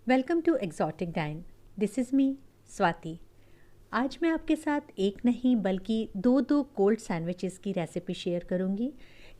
Welcome to exotic dine. This is me Swati. आज मैं आपके साथ एक नहीं बल्कि दो कोल्ड सैंडविचेस की रेसिपी शेयर करूंगी।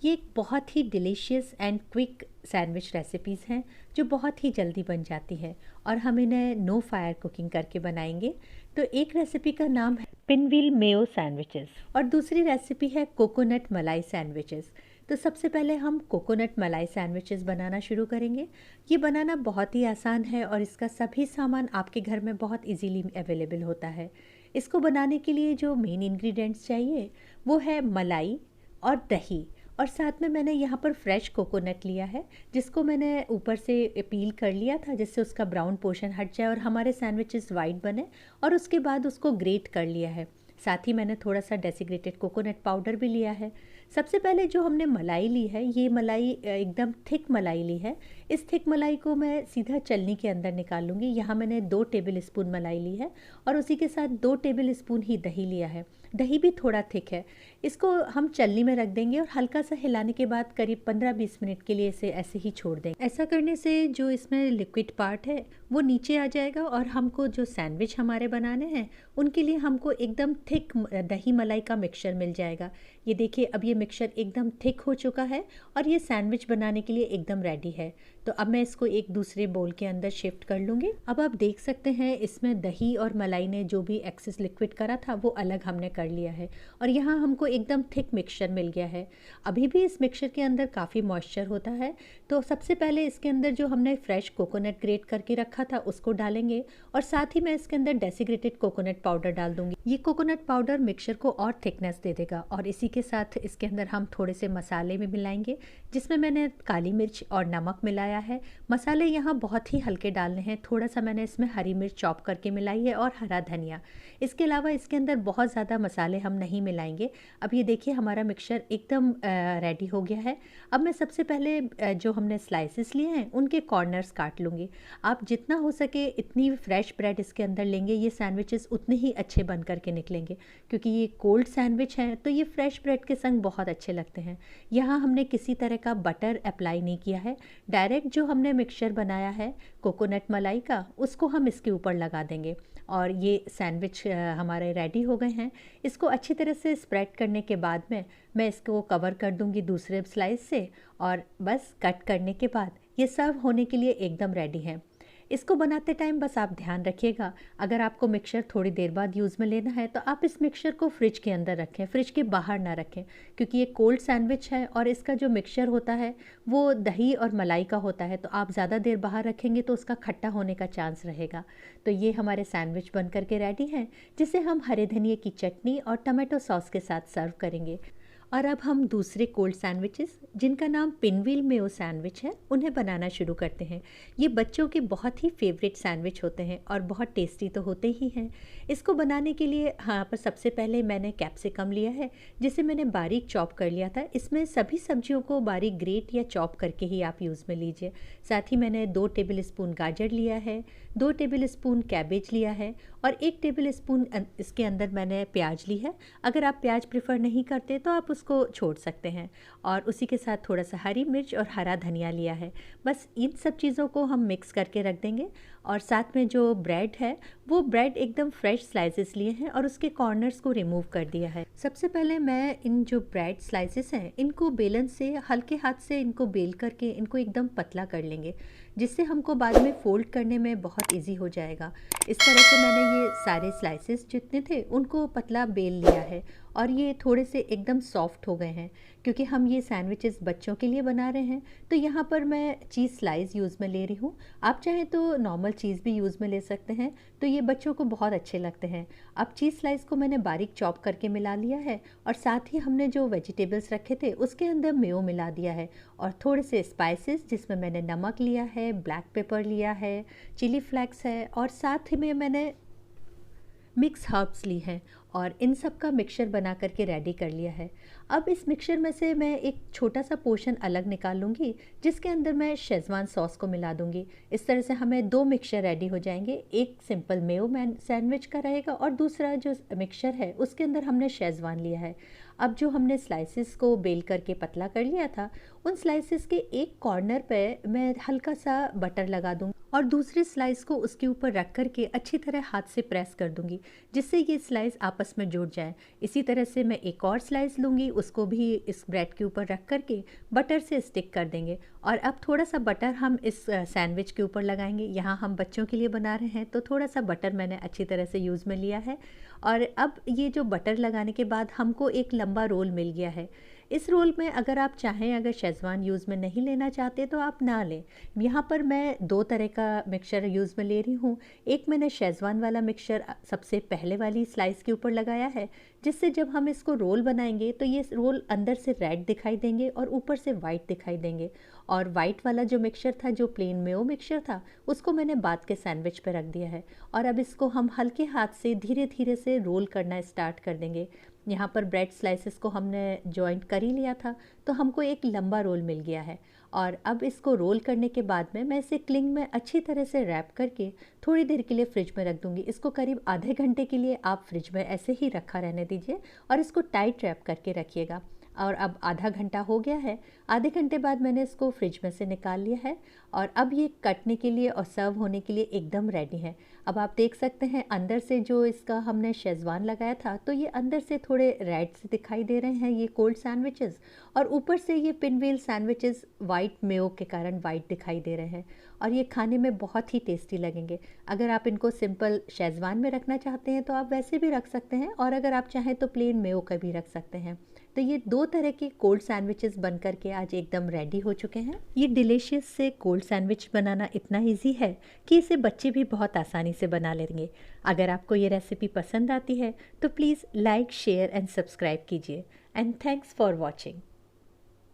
ये एक बहुत ही delicious and quick sandwich recipes हैं जो बहुत ही जल्दी बन जाती है और हम इन्हें नो फायर कुकिंग करके बनाएंगे। तो एक रेसिपी का नाम है पिनव्हील मेयो सैंडविचेस और दूसरी रेसिपी है कोकोनट मलाई सैंडविचेस। तो सबसे पहले हम कोकोनट मलाई सैंडविचेस बनाना शुरू करेंगे। ये बनाना बहुत ही आसान है और इसका सभी सामान आपके घर में बहुत इजीली अवेलेबल होता है। इसको बनाने के लिए जो मेन इंग्रेडिएंट्स चाहिए वो है मलाई और दही, और साथ में मैंने यहाँ पर फ्रेश कोकोनट लिया है जिसको मैंने ऊपर से पील कर लिया था जिससे उसका ब्राउन पोर्शन हट जाए और हमारे सैंडविचेस वाइट बने, और उसके बाद उसको ग्रेट कर लिया है। साथ ही मैंने थोड़ा सा डेसिग्रेटेड कोकोनट पाउडर भी लिया है। सबसे पहले जो हमने मलाई ली है, ये मलाई एकदम थिक मलाई ली है। इस थिक मलाई को मैं सीधा चलनी के अंदर निकाल लूँगी। यहाँ मैंने 2 टेबल स्पून मलाई ली है और उसी के साथ 2 टेबल स्पून ही दही लिया है। दही भी थोड़ा थिक है। इसको हम चलनी में रख देंगे और हल्का सा हिलाने के बाद करीब 15-20 मिनट के लिए इसे ऐसे ही छोड़ देंगे। ऐसा करने से जो इसमें लिक्विड पार्ट है वो नीचे आ जाएगा और हमको जो सैंडविच हमारे बनाने हैं उनके लिए हमको एकदम थिक दही मलाई का मिक्सचर मिल जाएगा। ये देखिए, अब ये मिक्सचर एकदम थिक हो चुका है और ये सैंडविच बनाने के लिए एकदम रेडी है। तो अब मैं इसको एक दूसरे बोल के अंदर शिफ्ट कर लूँगी। अब आप देख सकते हैं इसमें दही और मलाई ने जो भी एक्सेस लिक्विड करा था वो अलग हमने कर लिया है और यहाँ हमको एकदम थिक मिक्सचर मिल गया है। अभी भी इस मिक्सचर के अंदर काफ़ी मॉइस्चर होता है, तो सबसे पहले इसके अंदर जो हमने फ्रेश कोकोनट ग्रेट करके रखा था उसको डालेंगे और साथ ही मैं इसके अंदर डेसिग्रेटेड कोकोनट पाउडर डाल दूँगी। ये कोकोनट पाउडर मिक्सचर को और थिकनेस दे देगा और इसी के साथ इसके अंदर हम थोड़े से मसाले भी मिलाएंगे जिसमें मैंने काली मिर्च और नमक मिलाया है। मसाले यहाँ बहुत ही हल्के डालने हैं। थोड़ा सा मैंने इसमें हरी मिर्च चॉप करके मिलाई है और हरा धनिया। इसके अलावा इसके अंदर बहुत ज़्यादा मसाले हम नहीं मिलाएंगे। अब ये देखिए हमारा मिक्सचर एकदम रेडी हो गया है। अब मैं सबसे पहले जो हमने स्लाइसेस लिए हैं उनके कॉर्नर्स काट लूँगी। आप जितना हो सके इतनी फ्रेश ब्रेड इसके अंदर लेंगे, ये सैंडविचेस उतने ही अच्छे बन करके निकलेंगे क्योंकि ये कोल्ड सैंडविच हैं तो ये फ्रेश ब्रेड के संग बहुत अच्छे लगते हैं। यहाँ हमने किसी तरह का बटर अप्लाई नहीं किया है। डायरेक्ट जो हमने मिक्सचर बनाया है कोकोनट मलाई का उसको हम इसके ऊपर लगा देंगे और ये सैंडविच हमारे रेडी हो गए हैं। इसको अच्छी तरह से स्प्रेड करने के बाद में मैं इसको कवर कर दूंगी दूसरे स्लाइस से और बस कट करने के बाद ये सर्व होने के लिए एकदम रेडी है। इसको बनाते टाइम बस आप ध्यान रखिएगा, अगर आपको मिक्सचर थोड़ी देर बाद यूज़ में लेना है तो आप इस मिक्सचर को फ्रिज के अंदर रखें, फ्रिज के बाहर ना रखें क्योंकि ये कोल्ड सैंडविच है और इसका जो मिक्सचर होता है वो दही और मलाई का होता है, तो आप ज़्यादा देर बाहर रखेंगे तो उसका खट्टा होने का चांस रहेगा। तो ये हमारे सैंडविच बन करके रेडी हैं जिसे हम हरे धनिए की चटनी और टमाटो सॉस के साथ सर्व करेंगे। और अब हम दूसरे कोल्ड सैंडविचेस जिनका नाम पिनव्हील मेयो सैंडविच है उन्हें बनाना शुरू करते हैं। ये बच्चों के बहुत ही फेवरेट सैंडविच होते हैं और बहुत टेस्टी तो होते ही हैं। इसको बनाने के लिए यहाँ पर सबसे पहले मैंने कैप्सिकम लिया है जिसे मैंने बारीक चॉप कर लिया था। इसमें सभी सब्जियों को बारीक ग्रेट या चॉप करके ही आप यूज़ में लीजिए। साथ ही मैंने 2 टेबल स्पून गाजर लिया है, 2 टेबल स्पून कैबेज लिया है और 1 टेबल स्पून इसके अंदर मैंने प्याज ली है। अगर आप प्याज प्रेफर नहीं करते तो आप उसको छोड़ सकते हैं। और उसी के साथ थोड़ा सा हरी मिर्च और हरा धनिया लिया है। बस इन सब चीज़ों को हम मिक्स करके रख देंगे और साथ में जो ब्रेड है वो ब्रेड एकदम फ्रेश स्लाइसेस लिए हैं और उसके कॉर्नर्स को रिमूव कर दिया है। सबसे पहले मैं इन जो ब्रेड स्लाइसेस हैं इनको बेलन से हल्के हाथ से इनको बेल करके इनको एकदम पतला कर लेंगे जिससे हमको बाद में फोल्ड करने में बहुत इजी हो जाएगा। इस तरह से मैंने ये सारे स्लाइसेस जितने थे उनको पतला बेल लिया है और ये थोड़े से एकदम सॉफ्ट हो गए हैं क्योंकि हम ये सैंडविचेस बच्चों के लिए बना रहे हैं। तो यहाँ पर मैं चीज़ स्लाइस यूज़ में ले रही हूँ। आप चाहें तो नॉर्मल चीज़ भी यूज़ में ले सकते हैं, तो ये बच्चों को बहुत अच्छे लगते हैं। अब चीज़ स्लाइस को मैंने बारीक चॉप करके मिला लिया है और साथ ही हमने जो वेजिटेबल्स रखे थे उसके अंदर मेयो मिला दिया है और थोड़े से स्पाइसेस जिसमें मैंने नमक लिया है, ब्लैक पेपर लिया है, चिली फ्लेक्स है और साथ ही में मैंने मिक्स हर्ब्स ली हैं और इन सब का मिक्सचर बना करके रेडी कर लिया है। अब इस मिक्सचर में से मैं एक छोटा सा पोर्शन अलग निकाल लूँगी जिसके अंदर मैं शेज़वान सॉस को मिला दूँगी। इस तरह से हमें 2 मिक्सचर रेडी हो जाएंगे। एक सिंपल मेयो सैंडविच का रहेगा और दूसरा जो मिक्सचर है उसके अंदर हमने शेज़वान लिया है। अब जो हमने स्लाइसेस को बेल करके पतला कर लिया था उन स्लाइसेस के एक कॉर्नर पे मैं हल्का सा बटर लगा दूँगी और दूसरे स्लाइस को उसके ऊपर रख कर के अच्छी तरह हाथ से प्रेस कर दूँगी, जिससे ये स्लाइस आपस में जुड़ जाए। इसी तरह से मैं एक और स्लाइस लूँगी, उसको भी इस ब्रेड के ऊपर रख कर के बटर से स्टिक कर देंगे। और अब थोड़ा सा बटर हम इस सैंडविच के ऊपर लगाएंगे। यहाँ हम बच्चों के लिए बना रहे हैं, तो थोड़ा सा बटर मैंने अच्छी तरह से यूज़ में लिया है। और अब ये जो बटर लगाने के बाद हमको एक लंबा रोल मिल गया है। इस रोल में अगर आप चाहें, अगर शेज़वान यूज़ में नहीं लेना चाहते तो आप ना लें। यहाँ पर मैं 2 तरह का मिक्सचर यूज़ में ले रही हूँ। एक मैंने शेज़वान वाला मिक्सचर सबसे पहले वाली स्लाइस के ऊपर लगाया है, जिससे जब हम इसको रोल बनाएंगे तो ये रोल अंदर से रेड दिखाई देंगे और ऊपर से वाइट दिखाई देंगे। और वाइट वाला जो मिक्सचर था, जो प्लेन मेयो मिक्सचर था, उसको मैंने बाद के सैंडविच पे रख दिया है। और अब इसको हम हल्के हाथ से धीरे धीरे से रोल करना स्टार्ट कर देंगे। यहाँ पर ब्रेड स्लाइसेस को हमने जॉइंट कर ही लिया था, तो हमको एक लंबा रोल मिल गया है। और अब इसको रोल करने के बाद में मैं इसे क्लिंग में अच्छी तरह से रैप करके थोड़ी देर के लिए फ्रिज में रख दूँगी। इसको करीब आधे घंटे के लिए आप फ्रिज में ऐसे ही रखा रहने दीजिए और इसको टाइट रैप करके रखिएगा। और अब आधा घंटा हो गया है। आधे घंटे बाद मैंने इसको फ्रिज में से निकाल लिया है और अब ये कटने के लिए और सर्व होने के लिए एकदम रेडी है। अब आप देख सकते हैं अंदर से जो इसका हमने शेज़वान लगाया था, तो ये अंदर से थोड़े रेड से दिखाई दे रहे हैं ये कोल्ड सैंडविचेस, और ऊपर से ये पिनव्हील सैंडविचेस वाइट मेयो के कारण वाइट दिखाई दे रहे हैं और ये खाने में बहुत ही टेस्टी लगेंगे। अगर आप इनको सिंपल शेज़वान में रखना चाहते हैं तो आप वैसे भी रख सकते हैं, और अगर आप चाहें तो प्लेन मेयो का भी रख सकते हैं। तो ये 2 तरह के कोल्ड सैंडविचेस बन कर के आज एकदम रेडी हो चुके हैं। ये डिलीशियस से कोल्ड सैंडविच बनाना इतना इजी है कि इसे बच्चे भी बहुत आसानी से बना लेंगे। अगर आपको ये रेसिपी पसंद आती है तो please like, share and subscribe कीजिए। And thanks for watching.